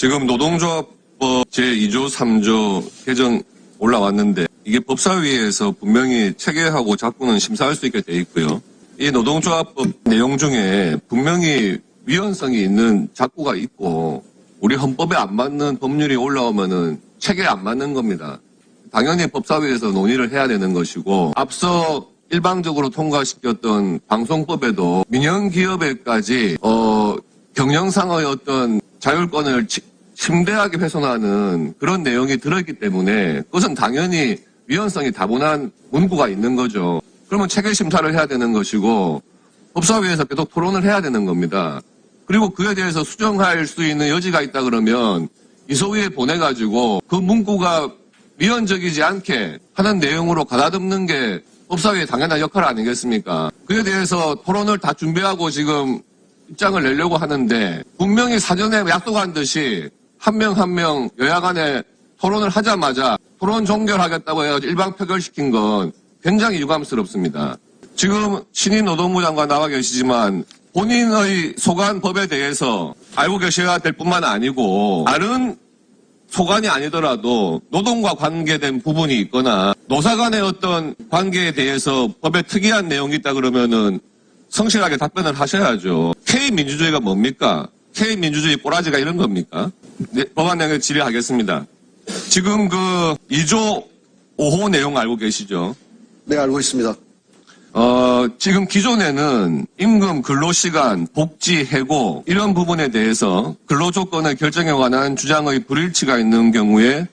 지금 노동조합법 제2조 3조 개정 올라왔는데 이게 법사위에서 분명히 체계하고 자꾸는 심사할 수 있게 돼 있고요. 이 노동조합법 내용 중에 분명히 위헌성이 있는 자꾸가 있고 우리 헌법에 안 맞는 법률이 올라오면은 체계에 안 맞는 겁니다. 당연히 법사위에서 논의를 해야 되는 것이고 앞서 일방적으로 통과시켰던 방송법에도 민영기업에까지 경영상의 어떤 자율권을 심대하게 훼손하는 그런 내용이 들어있기 때문에 그것은 당연히 위헌성이 다분한 문구가 있는 거죠. 그러면 체계 심사를 해야 되는 것이고 법사위에서 계속 토론을 해야 되는 겁니다. 그리고 그에 대해서 수정할 수 있는 여지가 있다 그러면 이소위에 보내가지고 그 문구가 위헌적이지 않게 하는 내용으로 가다듬는 게 법사위의 당연한 역할 아니겠습니까? 그에 대해서 토론을 다 준비하고 지금 입장을 내려고 하는데 분명히 사전에 약속한 듯이 한 명 한 명 여야 간에 토론을 하자마자 토론 종결하겠다고 해서 일방 표결시킨 건 굉장히 유감스럽습니다. 지금 신인 노동부 장관 나와 계시지만 본인의 소관 법에 대해서 알고 계셔야 될 뿐만 아니고 다른 소관이 아니더라도 노동과 관계된 부분이 있거나 노사 간의 어떤 관계에 대해서 법에 특이한 내용이 있다 그러면은 성실하게 답변을 하셔야죠. K민주주의가 뭡니까? K민주주의 꼬라지가 이런 겁니까? 네, 법안 내용에 질의하겠습니다. 지금 그 2조 5호 내용 알고 계시죠? 네, 알고 있습니다. 지금 기존에는 임금, 근로시간, 복지, 해고 이런 부분에 대해서 근로조건의 결정에 관한 주장의 불일치가 있는 경우에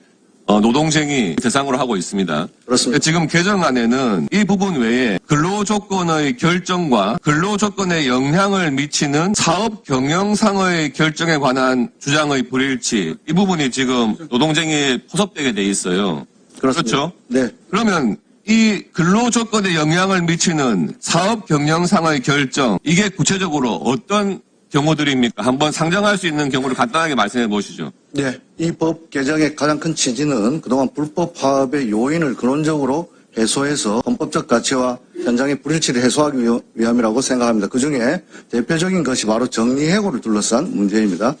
노동쟁의 대상으로 하고 있습니다. 그렇습니다. 지금 개정안에는 이 부분 외에 근로조건의 결정과 근로조건에 영향을 미치는 사업 경영상의 결정에 관한 주장의 불일치 이 부분이 지금 노동쟁의에 포섭되게 돼 있어요. 그렇습니다. 그렇죠? 네. 그러면 이 근로조건에 영향을 미치는 사업 경영상의 결정 이게 구체적으로 어떤 경우들입니까? 한번 상정할 수 있는 경우를 간단하게 말씀해 보시죠. 네. 이 법 개정의 가장 큰 취지는 그동안 불법 파업의 요인을 근원적으로 해소해서 헌법적 가치와 현장의 불일치를 해소하기 위함이라고 생각합니다. 그중에 대표적인 것이 바로 정리해고를 둘러싼 문제입니다.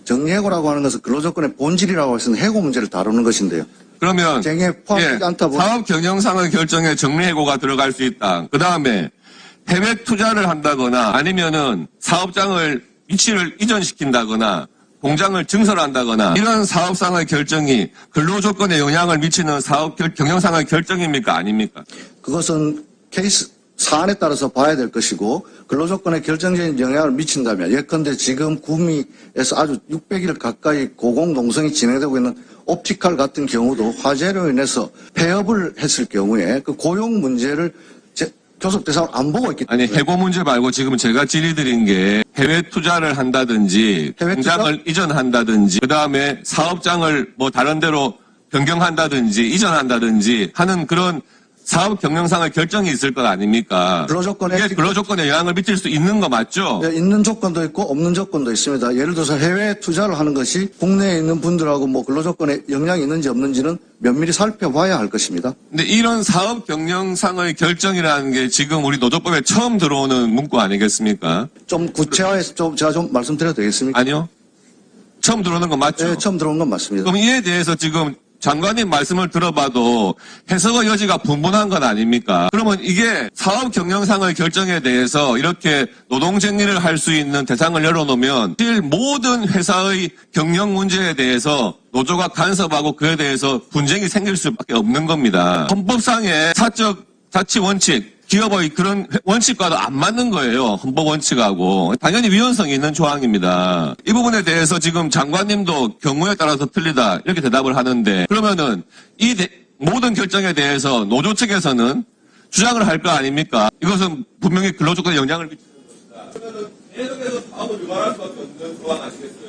정리해고라고 하는 것은 근로조건의 본질이라고 해서 해고 문제를 다루는 것인데요. 그러면 쟁에 포함되지 않다 보니 사업 경영상의 결정에 정리해고가 들어갈 수 있다. 그 다음에 해외 투자를 한다거나 아니면은 사업장을 위치를 이전시킨다거나 공장을 증설한다거나 이런 사업상의 결정이 근로조건에 영향을 미치는 사업 경영상의 결정입니까? 아닙니까? 그것은 케이스 사안에 따라서 봐야 될 것이고 근로조건에 결정적인 영향을 미친다면 예컨대 지금 구미에서 아주 600일 가까이 고공농성이 진행되고 있는 옵티칼 같은 경우도 화재로 인해서 폐업을 했을 경우에 그 고용 문제를 교섭 대상을 안 보고 있기 때문에 아니 해고 문제 말고 지금 제가 질의드린 게 해외 투자를 한다든지 공장을 이전한다든지 그다음에 사업장을 뭐 다른 데로 변경한다든지 이전한다든지 하는 그런 사업 경영상의 결정이 있을 것 아닙니까? 이게 근로조건에 영향을 미칠 수 있는 거 맞죠? 네, 있는 조건도 있고 없는 조건도 있습니다. 예를 들어서 해외 투자를 하는 것이 국내에 있는 분들하고 뭐 근로조건에 영향이 있는지 없는지는 면밀히 살펴봐야 할 것입니다. 근데 이런 사업 경영상의 결정이라는 게 지금 우리 노조법에 처음 들어오는 문구 아니겠습니까? 좀 구체화해서 제가 좀 말씀드려도 되겠습니까? 아니요. 처음 들어오는 거 맞죠? 네, 처음 들어온 건 맞습니다. 그럼 이에 대해서 지금 장관님 말씀을 들어봐도 해석의 여지가 분분한 건 아닙니까? 그러면 이게 사업 경영상의 결정에 대해서 이렇게 노동쟁의를 할 수 있는 대상을 열어놓으면 사실 모든 회사의 경영 문제에 대해서 노조가 간섭하고 그에 대해서 분쟁이 생길 수밖에 없는 겁니다. 헌법상의 사적 자치 원칙 기업의 그런 원칙과도 안 맞는 거예요. 헌법 원칙하고. 당연히 위헌성이 있는 조항입니다. 이 부분에 대해서 지금 장관님도 경우에 따라서 틀리다 이렇게 대답을 하는데 그러면은 이 모든 결정에 대해서 노조 측에서는 주장을 할 거 아닙니까? 이것은 분명히 근로조건에 영향을 미치는 겁니다. 그러면은 계속해서 파업을 유발할 수밖에 없는 조항 아시겠어요?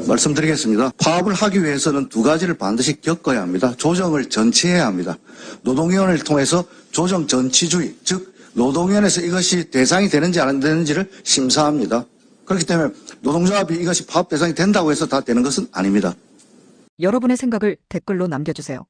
말씀드리겠습니다. 파업을 하기 위해서는 두 가지를 반드시 겪어야 합니다. 조정을 전치해야 합니다. 노동위원회를 통해서 조정 전치주의, 즉 노동위원회에서 이것이 대상이 되는지 안 되는지를 심사합니다. 그렇기 때문에 노동조합이 이것이 파업 대상이 된다고 해서 다 되는 것은 아닙니다. 여러분의 생각을 댓글로 남겨주세요.